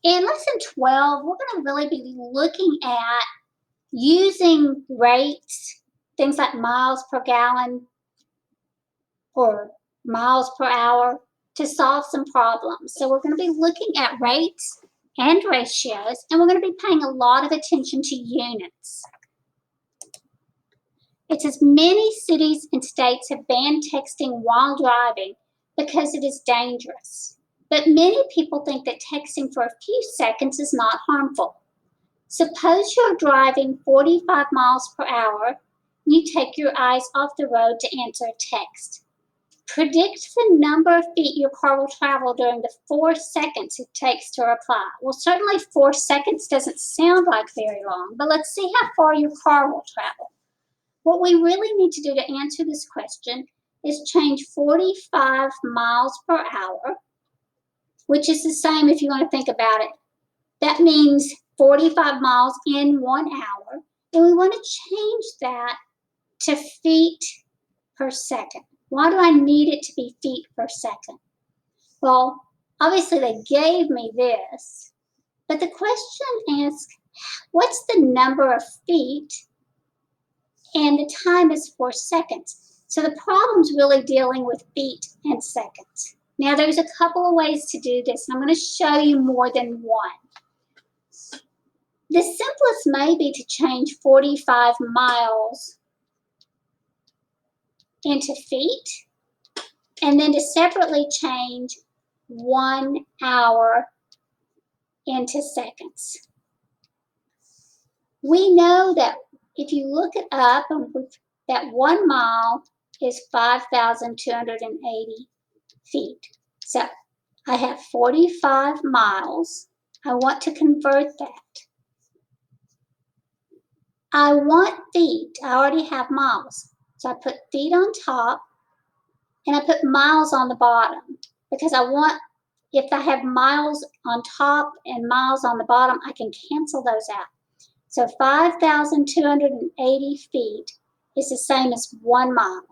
In lesson 12, we're going to really be looking at using rates, things like miles per gallon or miles per hour, to solve some problems. So we're going to be looking at rates and ratios, and we're going to be paying a lot of attention to units. It says many cities and states have banned texting while driving because it is dangerous. But many people think that texting for a few seconds is not harmful. Suppose you're driving 45 miles per hour and you take your eyes off the road to answer a text. Predict the number of feet your car will travel during the 4 seconds it takes to reply. Well, certainly 4 seconds doesn't sound like very long, but let's see how far your car will travel. What we really need to do to answer this question is change 45 miles per hour, which is the same if you want to think about it. That means 45 miles in 1 hour, and we want to change that to feet per second. Why do I need it to be feet per second? Well, obviously they gave me this, but the question asks, what's the number of feet? And the time is 4 seconds. So the problem's really dealing with feet and seconds. Now there's a couple of ways to do this, and I'm going to show you more than one. The simplest may be to change 45 miles into feet, and then to separately change 1 hour into seconds. We know that if you look it up, that 1 mile is 5,280 feet. So I have 45 miles. I want to convert that. I want feet. I already have miles. So I put feet on top and I put miles on the bottom because I want, if I have miles on top and miles on the bottom, I can cancel those out. So 5,280 feet is the same as 1 mile.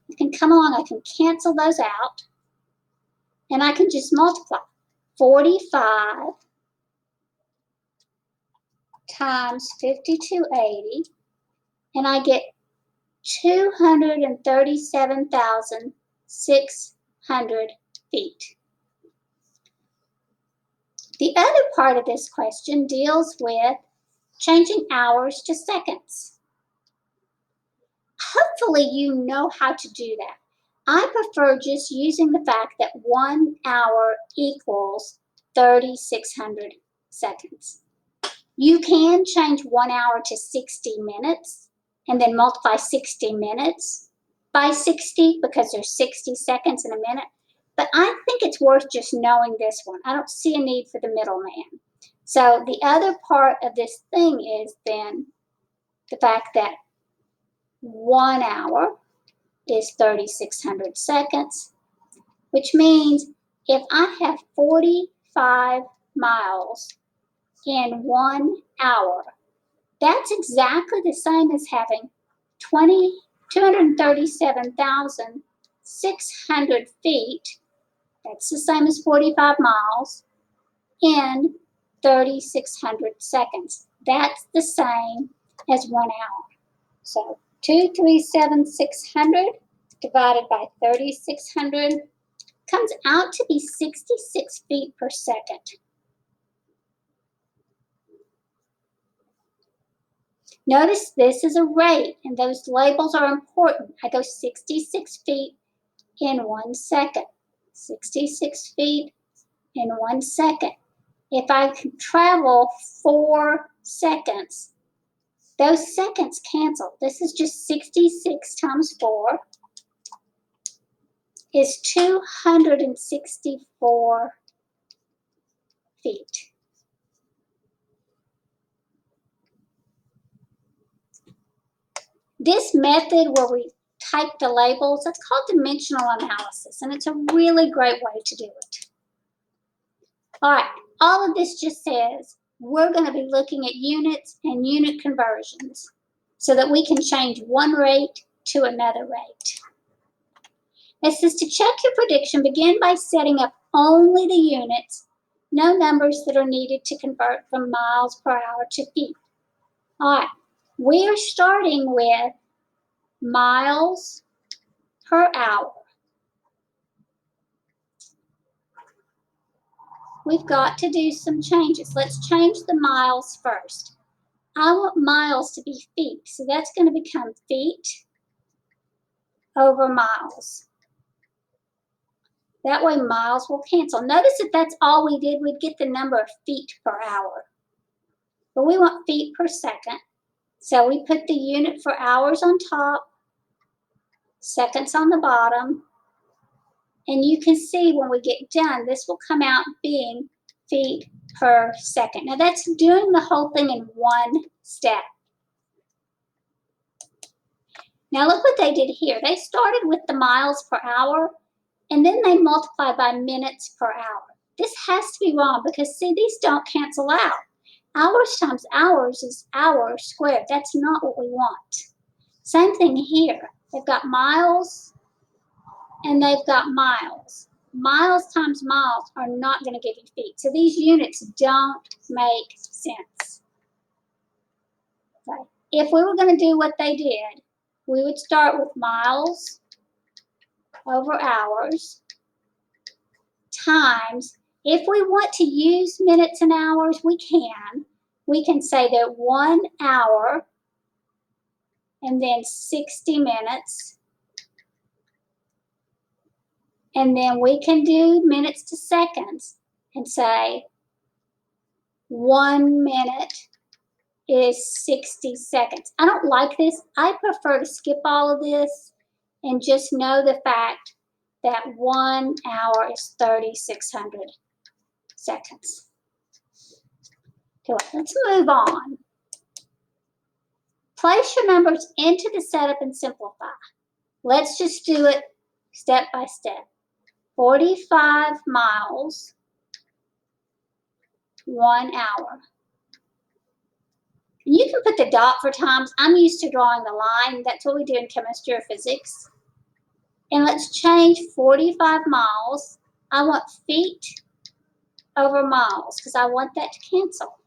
You can come along, I can cancel those out, and I can just multiply. 45 times 5,280, and I get 237,600 feet. The other part of this question deals with changing hours to seconds. Hopefully you know how to do that. I prefer just using the fact that 1 hour equals 3,600 seconds. You can change 1 hour to 60 minutes and then multiply 60 minutes by 60 because there's 60 seconds in a minute. But I think it's worth just knowing this one. I don't see a need for the middleman. So the other part of this thing is then the fact that 1 hour is 3,600 seconds, which means if I have 45 miles in 1 hour, that's exactly the same as having 237,600 feet. That's the same as 45 miles in 3,600 seconds. That's the same as 1 hour. So 237,600 divided by 3,600 comes out to be 66 feet per second. Notice this is a rate, and those labels are important. I go 66 feet in 1 second. 66 feet in 1 second. If I can travel 4 seconds, those seconds cancel. This is just 66 times 4 is 264 feet. This method where we type the labels, that's called dimensional analysis, and it's a really great way to do it. All right, all of this just says we're going to be looking at units and unit conversions so that we can change one rate to another rate. It says to check your prediction, begin by setting up only the units, no numbers that are needed to convert from miles per hour to feet. All right, we are starting with miles per hour. We've got to do some changes. Let's change the miles first. I want miles to be feet, so that's going to become feet over miles. That way miles will cancel. Notice if that's all we did, we'd get the number of feet per hour. But we want feet per second. So we put the unit for hours on top, seconds on the bottom, and you can see when we get done, this will come out being feet per second. Now that's doing the whole thing in one step. Now look what they did here. They started with the miles per hour, and then they multiplied by minutes per hour. This has to be wrong because, see, these don't cancel out. Hours times hours is hours squared. That's not what we want. Same thing here. They've got miles and they've got miles. Miles times miles are not going to give you feet. So these units don't make sense. Okay. If we were going to do what they did, we would start with miles over hours times, if we want to use minutes and hours, we can. We can say that 1 hour and then 60 minutes. And then we can do minutes to seconds and say 1 minute is 60 seconds. I don't like this. I prefer to skip all of this and just know the fact that 1 hour is 3,600 seconds. Okay, let's move on. Place your numbers into the setup and simplify. Let's just do it step by step. 45 miles, 1 hour. And you can put the dot for times. I'm used to drawing the line. That's what we do in chemistry or physics. And let's change 45 miles. I want feet over miles because I want that to cancel.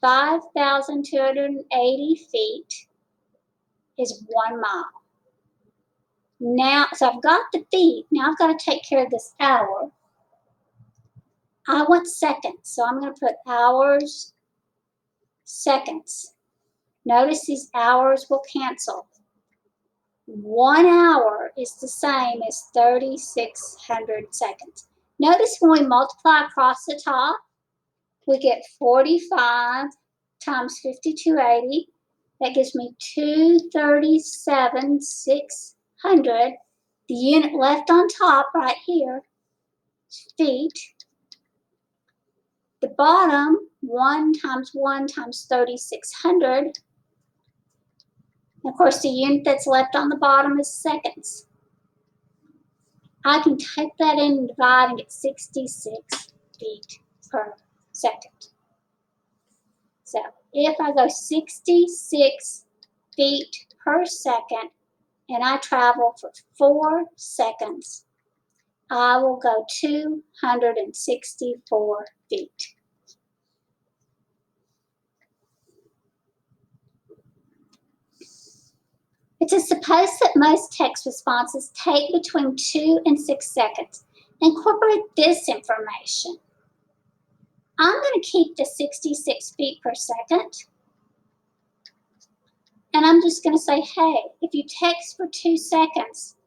5,280 feet is 1 mile. Now, so I've got the feet. Now I've got to take care of this hour. I want seconds, so I'm going to put hours, seconds. Notice these hours will cancel. 1 hour is the same as 3,600 seconds. Notice when we multiply across the top, we get 45 times 5,280. That gives me 237,600. The unit left on top right here is feet. The bottom, 1 times 3,600. Of course, the unit that's left on the bottom is seconds. I can type that in and divide and get 66 feet per second. So if I go 66 feet per second and I travel for 4 seconds, I will go 264 feet. It is supposed that most text responses take between 2 and 6 seconds. Incorporate this information. I'm going to keep the 66 feet per second. And I'm just going to say, hey, if you text for 2 seconds,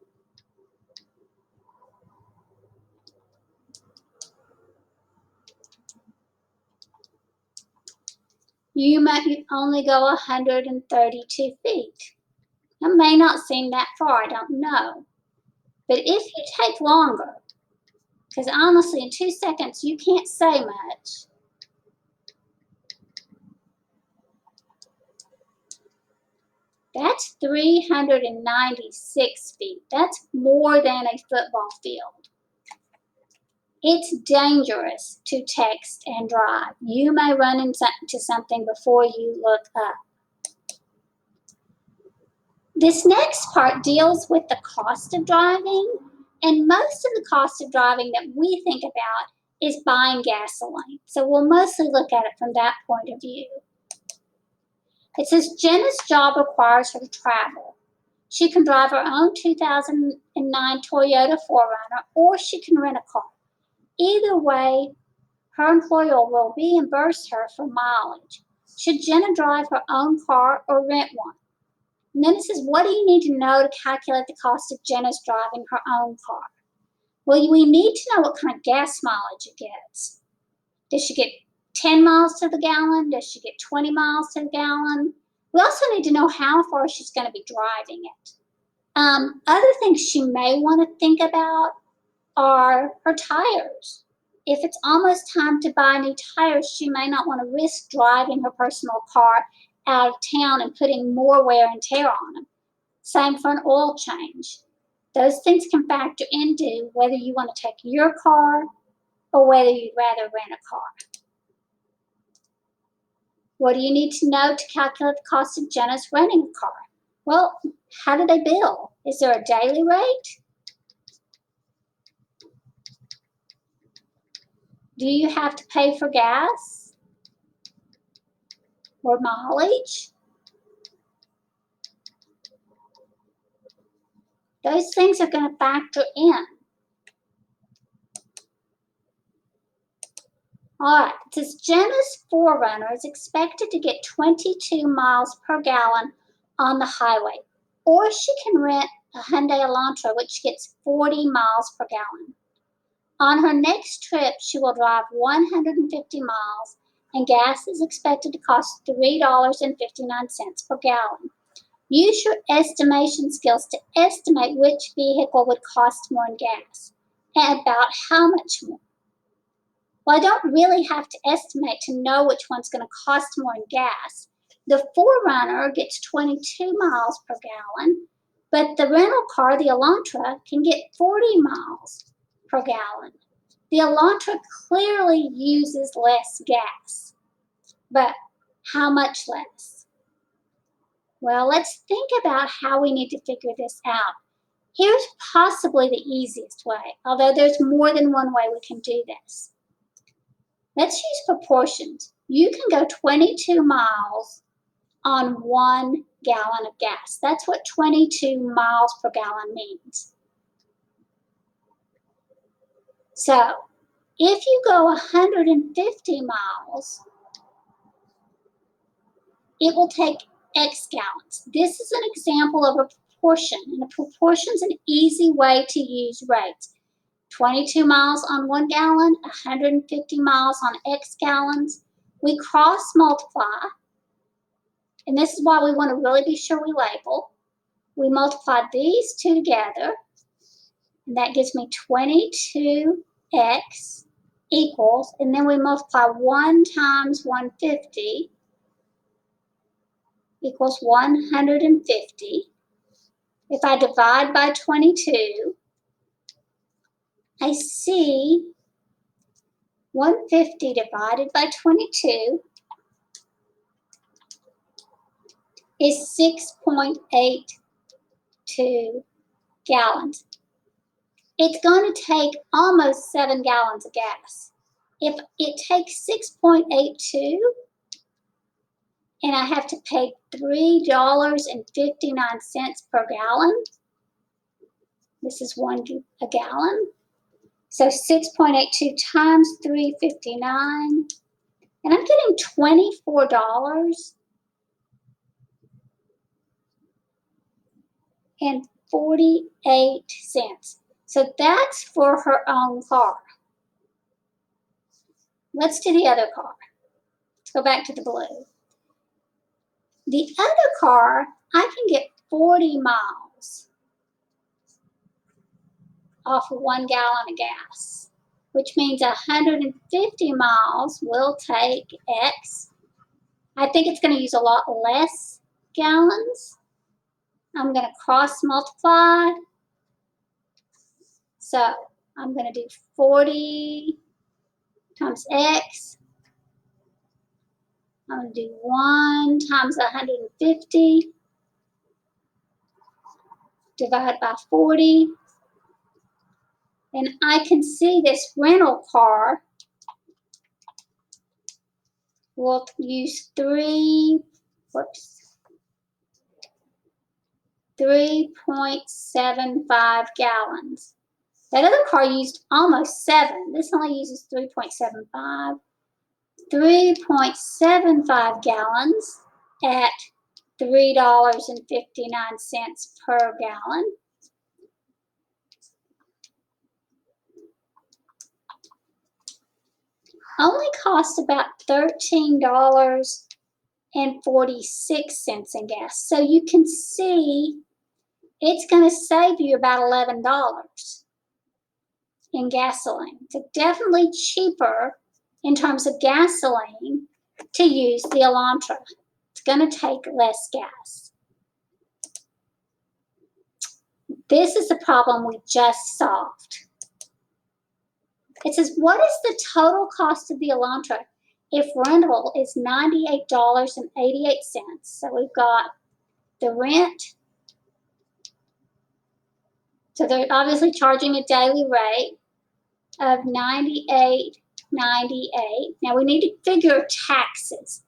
you might only go 132 feet. It may not seem that far, I don't know. But if you take longer, because honestly, in 2 seconds, you can't say much. That's 396 feet. That's more than a football field. It's dangerous to text and drive. You may run into something before you look up. This next part deals with the cost of driving, and most of the cost of driving that we think about is buying gasoline. So we'll mostly look at it from that point of view. It says Jenna's job requires her to travel. She can drive her own 2009 Toyota 4Runner, or she can rent a car. Either way, her employer will reimburse her for mileage. Should Jenna drive her own car or rent one? And then it says, what do you need to know to calculate the cost of Jenna's driving her own car? Well, we need to know what kind of gas mileage it gets. Does she get 10 miles to the gallon? Does she get 20 miles to the gallon? We also need to know how far she's going to be driving it. Other things she may want to think about are her tires. If it's almost time to buy new tires, she may not want to risk driving her personal car out of town and putting more wear and tear on them. Same for an oil change. Those things can factor into whether you want to take your car or whether you'd rather rent a car. What do you need to know to calculate the cost of Jenna's renting a car? Well, how do they bill? Is there a daily rate? Do you have to pay for gas or mileage? Those things are going to factor in. All right, it says Jenna's 4Runner is expected to get 22 miles per gallon on the highway, or she can rent a Hyundai Elantra, which gets 40 miles per gallon. On her next trip, she will drive 150 miles, and gas is expected to cost $3.59 per gallon. Use your estimation skills to estimate which vehicle would cost more in gas, and about how much more. Well, I don't really have to estimate to know which one's going to cost more in gas. The 4Runner gets 22 miles per gallon, but the rental car, the Elantra, can get 40 miles per gallon. The Elantra clearly uses less gas, but how much less? Well, let's think about how we need to figure this out. Here's possibly the easiest way, although there's more than one way we can do this. Let's use proportions. You can go 22 miles on 1 gallon of gas. That's what 22 miles per gallon means. So, if you go 150 miles, it will take X gallons. This is an example of a proportion, and a proportion is an easy way to use rates. 22 miles on 1 gallon, 150 miles on X gallons. We cross multiply, and this is why we want to really be sure we label. We multiply these two together, and that gives me 22X equals, and then we multiply 1 times 150 equals 150. If I divide by 22, I see 150 divided by 22 is 6.82 gallons. It's going to take almost 7 gallons of gas. If it takes 6.82 and I have to pay $3.59 per gallon, this is a gallon. So 6.82 times 3.59, and I'm getting $24.48. So that's for her own car. Let's do the other car. Let's go back to the blue. The other car, I can get 40 miles off of 1 gallon of gas, which means 150 miles will take X. I think it's going to use a lot less gallons. I'm going to cross multiply. So I'm going to do 40 times X. I'm going to do 1 times 150. divide by 40. And I can see this rental car will use 3.75 gallons. That other car used almost 7. This only uses 3.75. 3.75 gallons at $3.59 per gallon. Only cost about $13.46 in gas. So you can see it's going to save you about $11 in gasoline. It's definitely cheaper in terms of gasoline to use the Elantra. It's going to take less gas. This is the problem we just solved. It says, what is the total cost of the Elantra if rental is $98.88? So we've got the rent. So they're obviously charging a daily rate of $98.98. Now we need to figure taxes.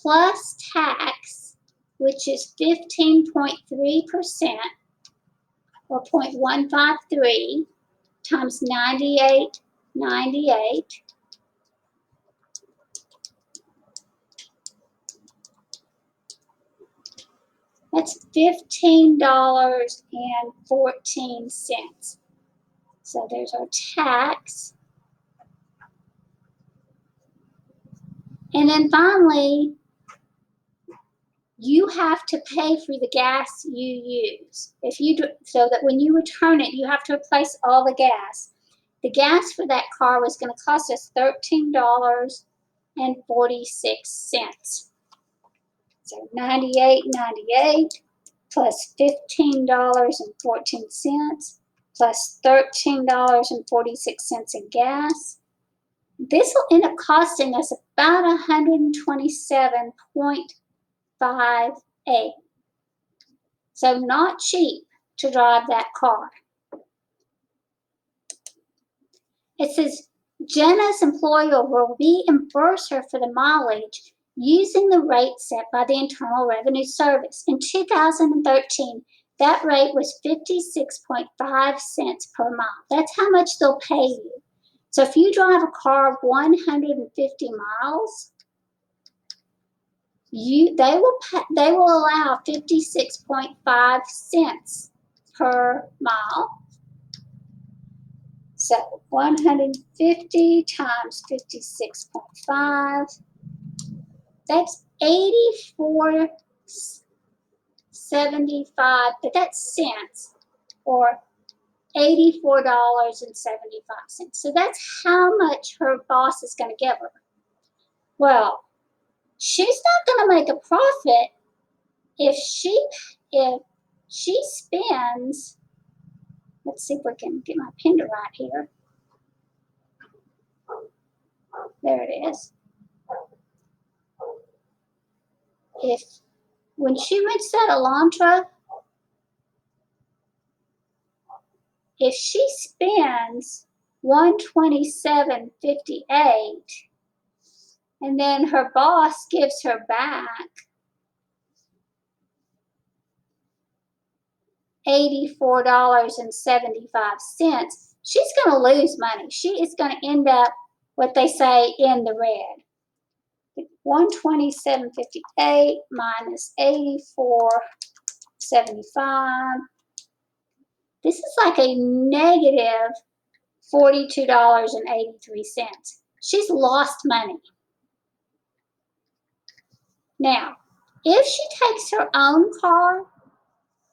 Plus tax, which is 15.3% or 0.153 times $98.98. That's $15.14. So there's our tax. And then finally, you have to pay for the gas you use. So that when you return it, you have to replace all the gas. The gas for that car was going to cost us $13.46. So $98.98 plus $15.14 plus $13.46 in gas. This will end up costing us about $127.58. So not cheap to drive that car. It says Jenna's employer will reimburse her for the mileage using the rate set by the Internal Revenue Service. In 2013, that rate was 56.5 cents per mile. That's how much they'll pay you. So if you drive a car 150 miles, they will allow 56.5 cents per mile. So 150 times 56.5, that's 84.75, but that's cents, or $84.75. So that's how much her boss is going to give her. Well, she's not going to make a profit if she spends, let's see if we can get my pen to write here. There it is. When she rents that Elantra, if she spends $127.58 and then her boss gives her back $84.75, she's going to lose money. She is going to end up, what they say, in the red. 127.58 minus 84.75. This is like a negative $42.83. She's lost money. Now, if she takes her own car,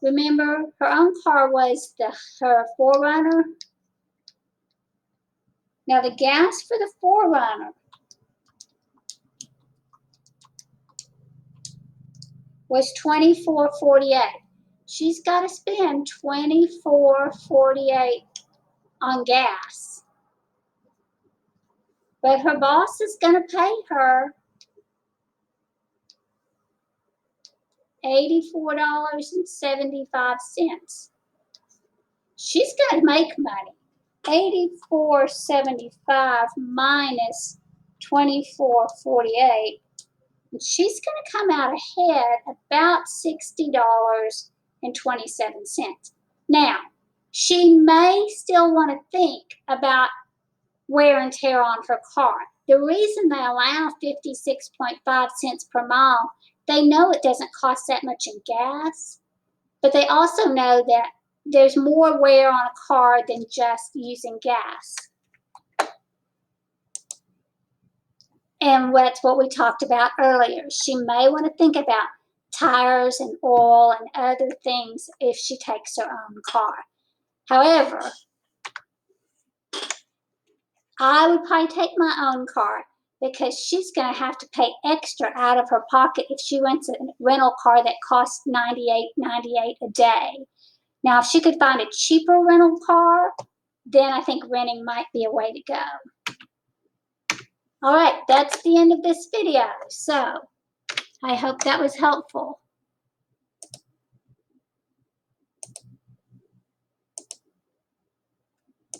remember her own car was her 4Runner. Now the gas for the 4Runner was $24.48. She's got to spend $24.48 on gas. But her boss is going to pay her $84.75. she's going to make money. 84.75 minus 24.48. She's going to come out ahead about $60.27. Now, she may still want to think about wear and tear on her car. The reason they allow 56.5 cents per mile, they know it doesn't cost that much in gas, but they also know that there's more wear on a car than just using gas. And that's what we talked about earlier. She may want to think about tires and oil and other things if she takes her own car. However, I would probably take my own car because she's going to have to pay extra out of her pocket if she rents a rental car that costs $98.98 a day. Now, if she could find a cheaper rental car, then I think renting might be a way to go. All right, that's the end of this video. So I hope that was helpful.